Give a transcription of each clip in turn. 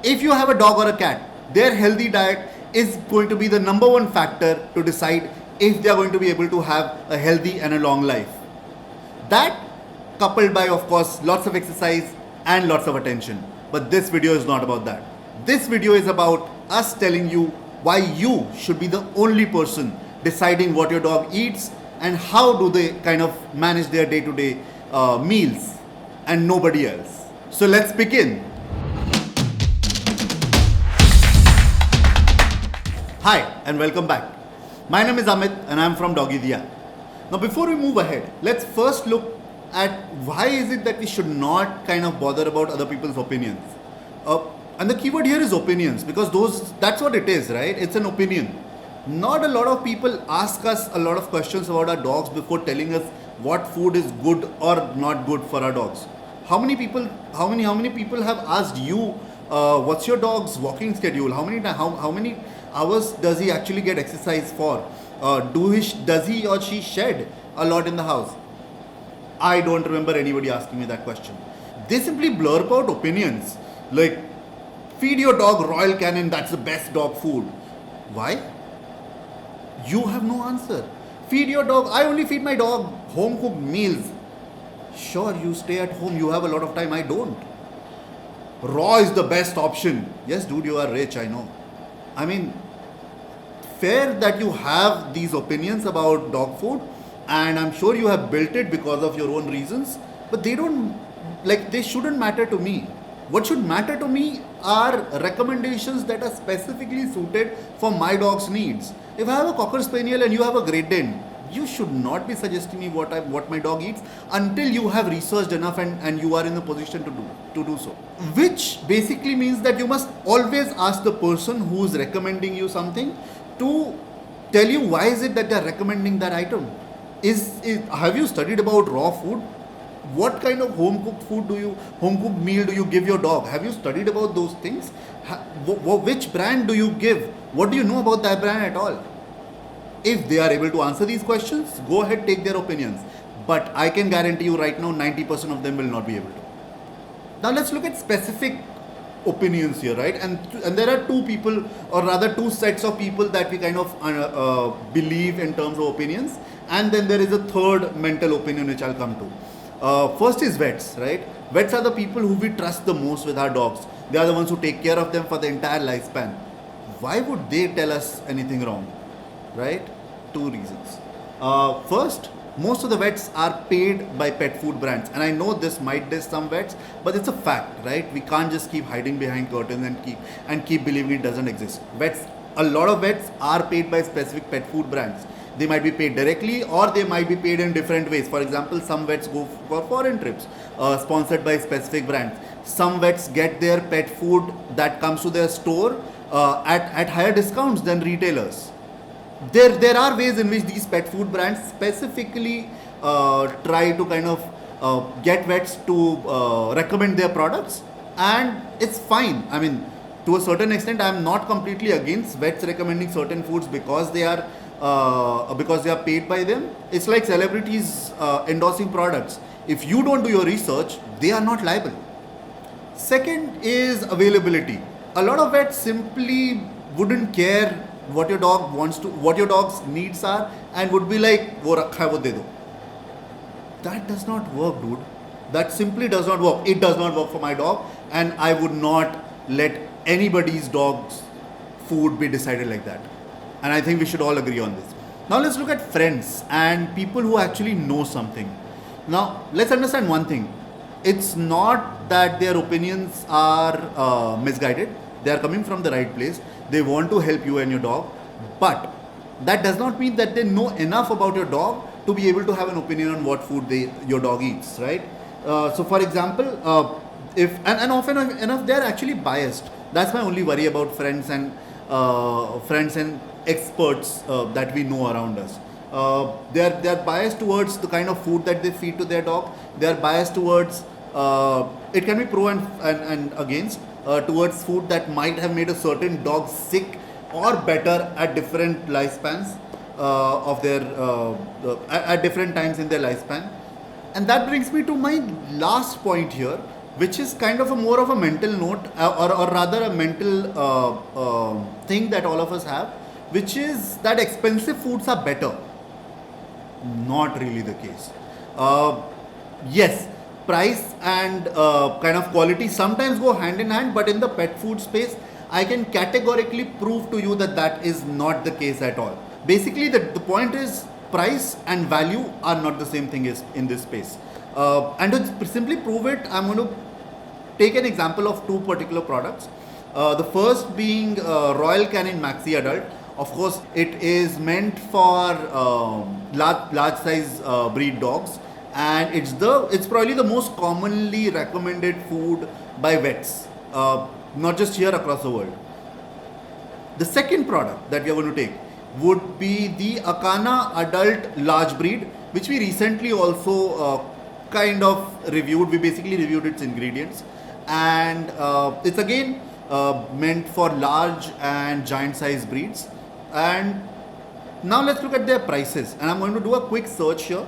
If you have a dog or a cat, their healthy diet is going to be the number one factor to decide if they are going to be able to have a healthy and a long life. That coupled by, of course, lots of exercise and lots of attention. But this video is not about that. This video is about us telling you why you should be the only person deciding what your dog eats and how do they kind of manage their day-to-day meals and nobody else. So let's begin. Hi and welcome back. My name is Amit and I'm from Doggy Diya. Now before we move ahead, let's first look at why is it that we should not kind of bother about other people's opinions. And the keyword here is opinions because that's what it is, right? It's an opinion. Not a lot of people ask us a lot of questions about our dogs before telling us what food is good or not good for our dogs. How many people have asked you what's your dog's walking schedule? How many hours does he actually get exercise for? Does he or she shed a lot in the house? I don't remember anybody asking me that question. They simply blurb out opinions like, feed your dog Royal Canin, that's the best dog food. Why? You have no answer. Feed your dog, I only feed my dog home cooked meals. Sure, you stay at home, you have a lot of time, I don't. Raw is the best option. Yes, dude, you are rich, I know. I mean, fair that you have these opinions about dog food, and I'm sure you have built it because of your own reasons, but they shouldn't matter to me. What should matter to me are recommendations that are specifically suited for my dog's needs. If I have a Cocker Spaniel and you have a Great Dane, you should not be suggesting me what my dog eats until you have researched enough and you are in a position to do so. Which basically means that you must always ask the person who is recommending you something to tell you why is it that they are recommending that item. Have you studied about raw food? What kind of home cooked meal do you give your dog? Have you studied about those things? Which brand do you give? What do you know about that brand at all? If they are able to answer these questions, go ahead, take their opinions. But I can guarantee you right now, 90% of them will not be able to. Now let's look at specific opinions here, right? And there are two people, or rather two sets of people that we kind of believe in terms of opinions. And then there is a third mental opinion which I'll come to. First is vets, right? Vets are the people who we trust the most with our dogs. They are the ones who take care of them for the entire lifespan. Why would they tell us anything wrong, right? Two reasons. First, most of the vets are paid by pet food brands, and I know this might diss some vets, but it's a fact, right? We can't just keep hiding behind curtains and keep believing it doesn't exist. A lot of vets are paid by specific pet food brands. They might be paid directly or they might be paid in different ways. For example, some vets go for foreign trips sponsored by specific brands. Some vets get their pet food that comes to their store at higher discounts than retailers. There are ways in which these pet food brands specifically try to kind of get vets to recommend their products, and it's fine. I mean, to a certain extent, I am not completely against vets recommending certain foods because they are paid by them. It's like celebrities endorsing products. If you don't do your research, they are not liable. Second is availability. A lot of vets simply wouldn't care what your dog's needs are, and would be like, "वो रखा है वो दे दो." That does not work, dude. That simply does not work. It does not work for my dog, and I would not let anybody's dog's food be decided like that. And I think we should all agree on this. Now let's look at friends and people who actually know something. Now let's understand one thing. It's not that their opinions are misguided. They are coming from the right place. They want to help you and your dog. But that does not mean that they know enough about your dog to be able to have an opinion on what food your dog eats, right? So for example, often enough they are actually biased. That's my only worry about friends and experts that we know around us. They are biased towards the kind of food that they feed to their dog. They are biased towards it can be pro and against towards food that might have made a certain dog sick or better at different lifespans of their at different times in their lifespan. And that brings me to my last point here, which is kind of a more of a mental note, or rather a mental thing that all of us have, which is that expensive foods are better. Not really the case. Uh, yes, price and kind of quality sometimes go hand in hand, but in the pet food space, I can categorically prove to you that that is not the case at all. Basically, the point is price and value are not the same thing is in this space. And to simply prove it, I'm going to take an example of two particular products. The first being Royal Canin Maxi Adult. Of course, it is meant for large size breed dogs, and it's probably the most commonly recommended food by vets, not just here, across the world. The second product that we are going to take would be the Akana Adult Large Breed, which we recently also kind of reviewed. We basically reviewed its ingredients, and it's again meant for large and giant size breeds. And now let's look at their prices. And I'm going to do a quick search here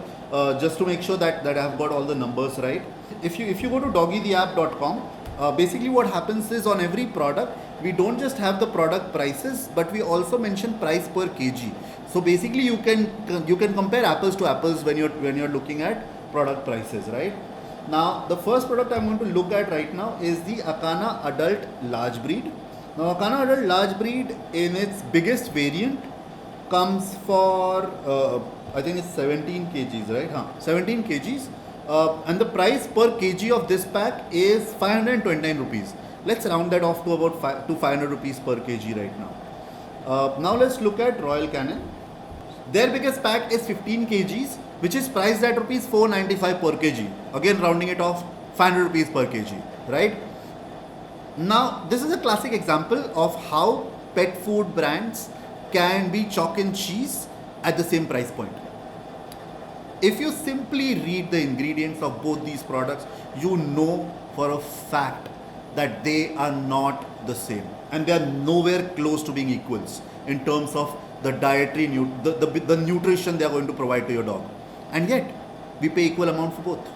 just to make sure that I've got all the numbers right. If you go to doggytheapp.com, basically what happens is on every product we don't just have the product prices, but we also mention price per kg. So basically you can compare apples to apples when you're looking at product prices, right? Now the first product I'm going to look at right now is the Akana Adult Large Breed. Now Akana Adult Large Breed in its biggest variant comes for I think it's 17 kgs, right? 17 kgs. And the price per kg of this pack is 529 rupees. Let's round that off to about 500 rupees per kg right now. Now let's look at Royal Canin. Their biggest pack is 15 kgs, which is priced at rupees 495 per kg. Again, rounding it off, 500 rupees per kg, right? Now, this is a classic example of how pet food brands can be chalk and cheese at the same price point. If you simply read the ingredients of both these products, you know for a fact that they are not the same, and they are nowhere close to being equals in terms of the dietary the nutrition they are going to provide to your dog. And yet we pay equal amount for both.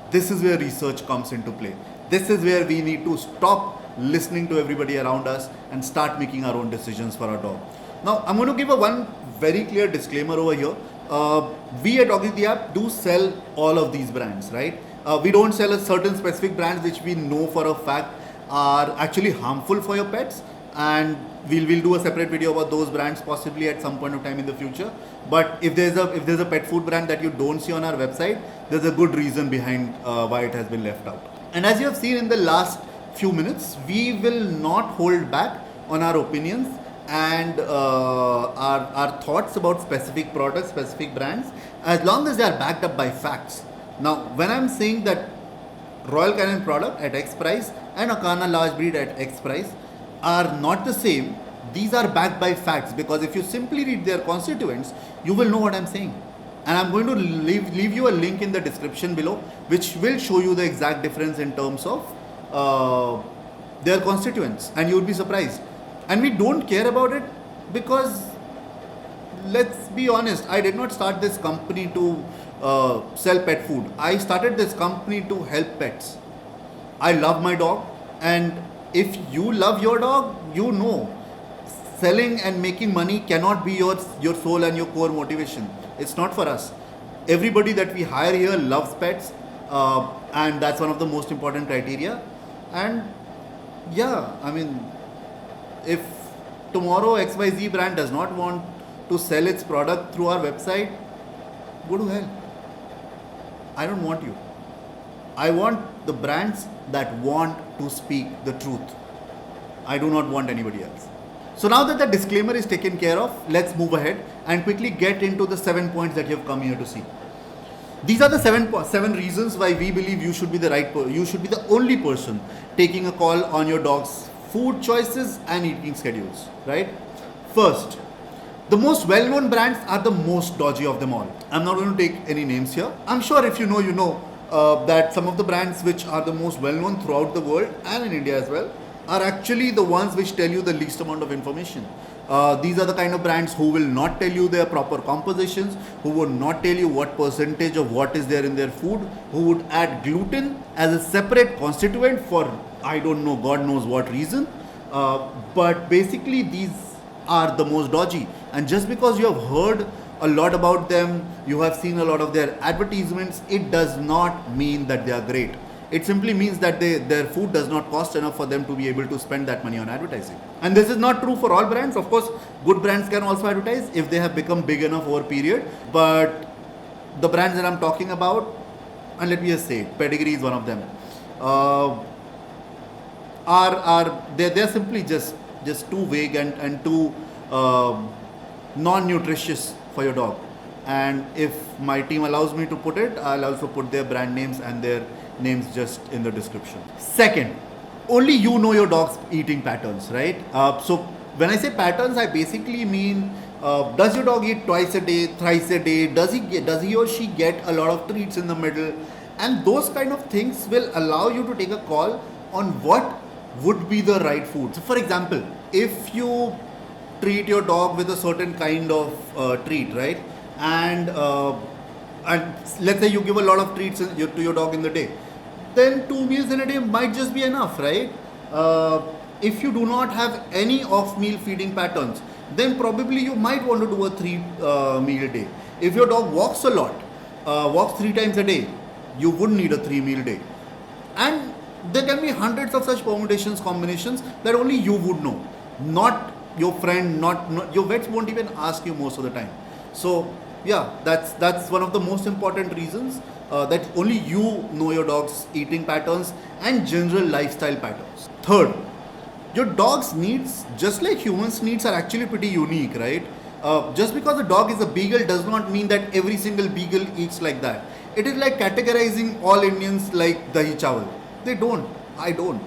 This is where research comes into play. This is where we need to stop listening to everybody around us and start making our own decisions for our dog. Now I'm going to give one very clear disclaimer over here. We at Doggy the App do sell all of these brands, right? We don't sell a certain specific brands which we know for a fact are actually harmful for your pets, and we'll do a separate video about those brands possibly at some point of time in the future. But if there's a pet food brand that you don't see on our website, there's a good reason behind why it has been left out. And as you have seen in the last few minutes, we will not hold back on our opinions and our thoughts about specific products, specific brands, as long as they are backed up by facts. Now, when I'm saying that Royal Canin product at X price and Akana Large Breed at X price are not the same, these are backed by facts, because if you simply read their constituents, you will know what I'm saying. And I'm going to leave you a link in the description below, which will show you the exact difference in terms of their constituents, and you would be surprised. And we don't care about it because, let's be honest, I did not start this company to sell pet food. I started this company to help pets. I love my dog, and if you love your dog, you know selling and making money cannot be your sole and your core motivation. It's not for us. Everybody that we hire here loves pets, and that's one of the most important criteria. And yeah, I mean, if tomorrow XYZ brand does not want to sell its product through our website, go to hell. I don't want you. I want the brands that want to speak the truth. I do not want anybody else. So now that the disclaimer is taken care of, let's move ahead and quickly get into the 7 points that you have come here to see. These are the seven reasons why we believe you should be you should be the only person taking a call on your dog's food choices and eating schedules, right? First, the most well-known brands are the most dodgy of them all. I'm not going to take any names here. I'm sure if you know that some of the brands which are the most well-known throughout the world and in India as well are actually the ones which tell you the least amount of information. These are the kind of brands who will not tell you their proper compositions, who would not tell you what percentage of what is there in their food, who would add gluten as a separate constituent for I don't know, God knows what reason. But basically, these are the most dodgy. And just because you have heard a lot about them, you have seen a lot of their advertisements, it does not mean that they are great. It simply means that their food does not cost enough for them to be able to spend that money on advertising. And this is not true for all brands. Of course, good brands can also advertise if they have become big enough over a period. But the brands that I'm talking about, and let me just say, Pedigree is one of them. They're simply just too vague and too non-nutritious for your dog. And if my team allows me to put it, I'll also put their brand names and their names just in the description. Second, only you know your dog's eating patterns, right? So when I say patterns, I basically mean does your dog eat twice a day, thrice a day? Does he or she get a lot of treats in the middle? And those kind of things will allow you to take a call on what would be the right food. So for example, if you treat your dog with a certain kind of treat, right? And let's say you give a lot of treats to your dog in the day, then 2 meals in a day might just be enough, right? If you do not have any off-meal feeding patterns, then probably you might want to do a 3 meal day. If your dog walks a lot, walks 3 times a day, you wouldn't need a 3 meal day. And there can be hundreds of such permutations, combinations that only you would know, not your friend, not your vets won't even ask you most of the time. So yeah, that's one of the most important reasons that only you know your dog's eating patterns and general lifestyle patterns. Third, your dog's needs, just like humans' needs, are actually pretty unique, right? Just because a dog is a beagle does not mean that every single beagle eats like that. It is like categorizing all Indians like dahi chawal. They don't. I don't.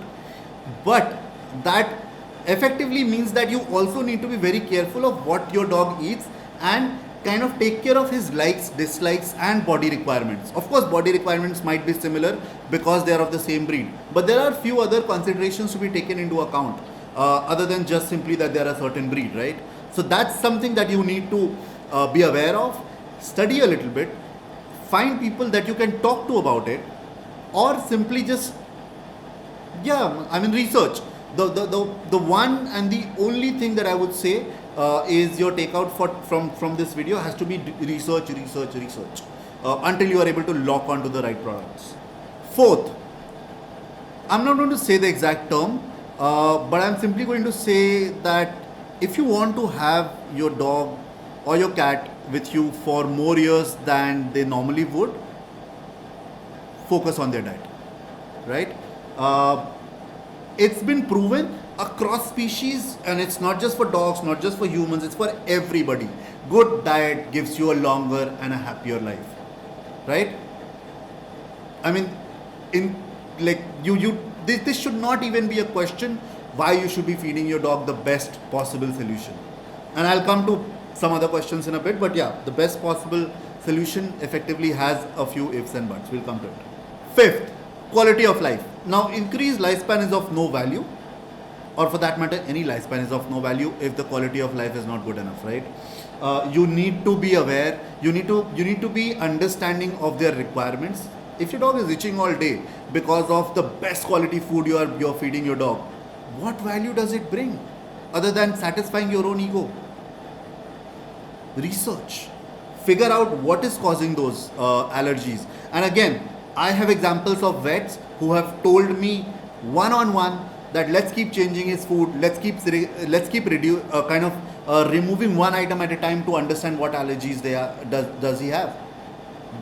But that effectively means that you also need to be very careful of what your dog eats and kind of take care of his likes, dislikes and body requirements. Of course, body requirements might be similar because they are of the same breed, but there are few other considerations to be taken into account other than just simply that they are a certain breed, right? So that's something that you need to be aware of, study a little bit, find people that you can talk to about it, or simply just research. The one and the only thing that I would say is your takeout from this video has to be research until you are able to lock onto the right products. Fourth, I'm not going to say the exact term, but I'm simply going to say that if you want to have your dog or your cat with you for more years than they normally would, focus on their diet, right? It's been proven across species, and it's not just for dogs, not just for humans, it's for everybody. Good diet gives you a longer and a happier life, right? I mean, this should not even be a question why you should be feeding your dog the best possible solution. And I'll come to some other questions in a bit, but yeah, the best possible solution effectively has a few ifs and buts. We'll come to it. Fifth, quality of life. Now, increased lifespan is of no value, or for that matter, any lifespan is of no value if the quality of life is not good enough, right? You need to be aware. You need to be understanding of their requirements. If your dog is itching all day because of the best quality food you're feeding your dog, what value does it bring other than satisfying your own ego? Research. Figure out what is causing those allergies. And again, I have examples of vets who have told me one-on-one that let's keep changing his food, let's keep removing one item at a time to understand what allergies does he have.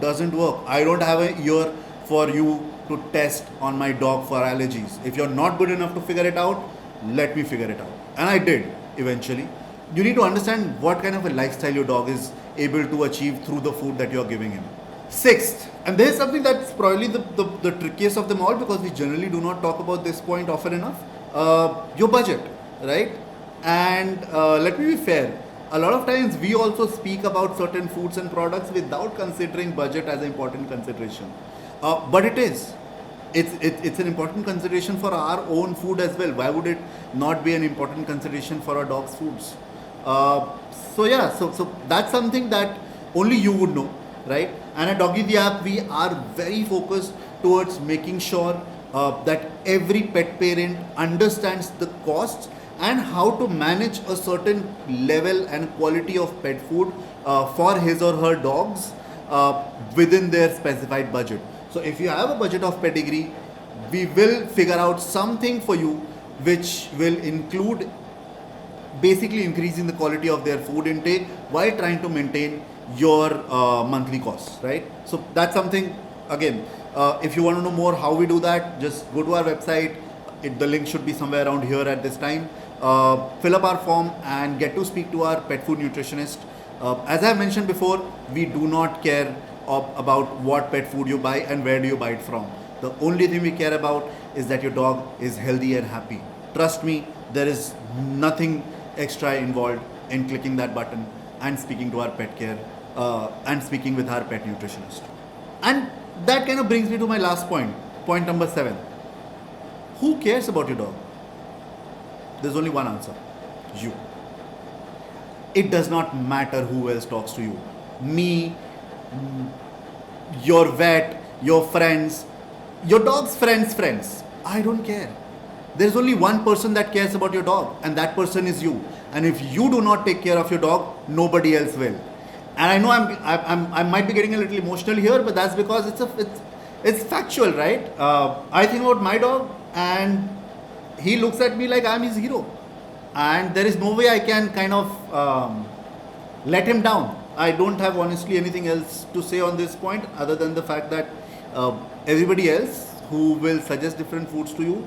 Doesn't work. I don't have a year for you to test on my dog for allergies. If you're not good enough to figure it out, let me figure it out. And I did eventually. You need to understand what kind of a lifestyle your dog is able to achieve through the food that you're giving him. Sixth, and this is something that's probably the trickiest of them all, because we generally do not talk about this point often enough, your budget, right? And let me be fair, a lot of times we also speak about certain foods and products without considering budget as an important consideration. But it is. It's an important consideration for our own food as well. Why would it not be an important consideration for our dog's foods? Uh, so that's something that only you would know, right? And at Doggy the app, we are very focused towards making sure that every pet parent understands the costs and how to manage a certain level and quality of pet food for his or her dogs within their specified budget. So if you have a budget of pedigree, we will figure out something for you which will include basically increasing the quality of their food intake while trying to maintain your monthly costs, right? So that's something, again, if you want to know more how we do that, just go to our website. The link should be somewhere around here at this time. Fill up our form and get to speak to our pet food nutritionist. As I mentioned before, we do not care about what pet food you buy and where do you buy it from. The only thing we care about is that your dog is healthy and happy. Trust me, there is nothing extra involved in clicking that button and speaking to our pet care and speaking with our pet nutritionist. And that kind of brings me to my last point number 7. Who cares about your dog? There's only one answer: you. It does not matter who else talks to you. Me, your vet, your friends, your dog's friends. I don't care. There's only one person that cares about your dog, and that person is you. And if you do not take care of your dog, nobody else will. And I know I might be getting a little emotional here, but that's because it's factual, right? I think about my dog, and he looks at me like I'm his hero, and there is no way I can kind of let him down. I don't have honestly anything else to say on this point other than the fact that everybody else who will suggest different foods to you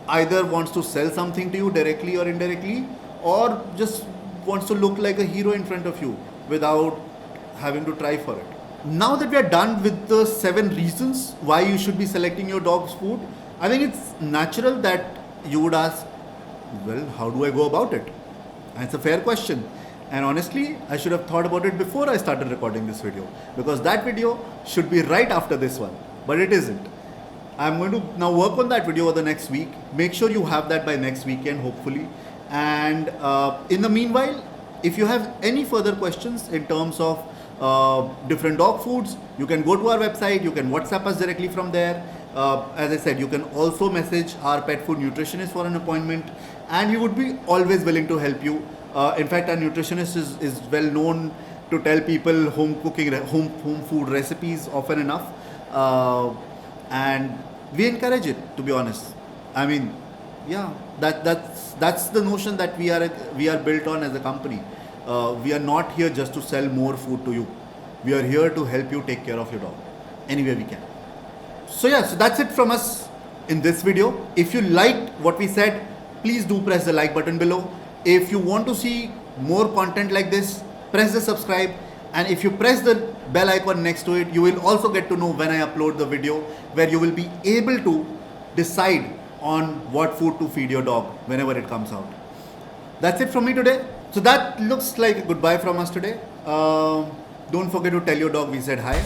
either wants to sell something to you directly or indirectly, or just wants to look like a hero in front of you without having to try for it. Now that we are done with the 7 reasons why you should be selecting your dog's food, I think it's natural that you would ask, well, how do I go about it? And it's a fair question. And honestly, I should have thought about it before I started recording this video, because that video should be right after this one, but it isn't. I'm going to now work on that video over the next week. Make sure you have that by next weekend, hopefully. And in the meanwhile, if you have any further questions in terms of different dog foods, you can go to our website, you can WhatsApp us directly from there. As I said, you can also message our pet food nutritionist for an appointment, and we would be always willing to help you. In fact, our nutritionist is well known to tell people home food recipes often enough, and we encourage it, to be honest. I mean, yeah, that's the notion that we are built on as a company. We are not here just to sell more food to you. We are here to help you take care of your dog any way we can. So that's it from us in this video. If you liked what we said, please do press the like button below. If you want to see more content like this, press the subscribe, and if you press the bell icon next to it, you will also get to know when I upload the video, where you will be able to decide on what food to feed your dog whenever it comes out. That's it from me today. So that looks like a goodbye from us today. Don't forget to tell your dog we said hi.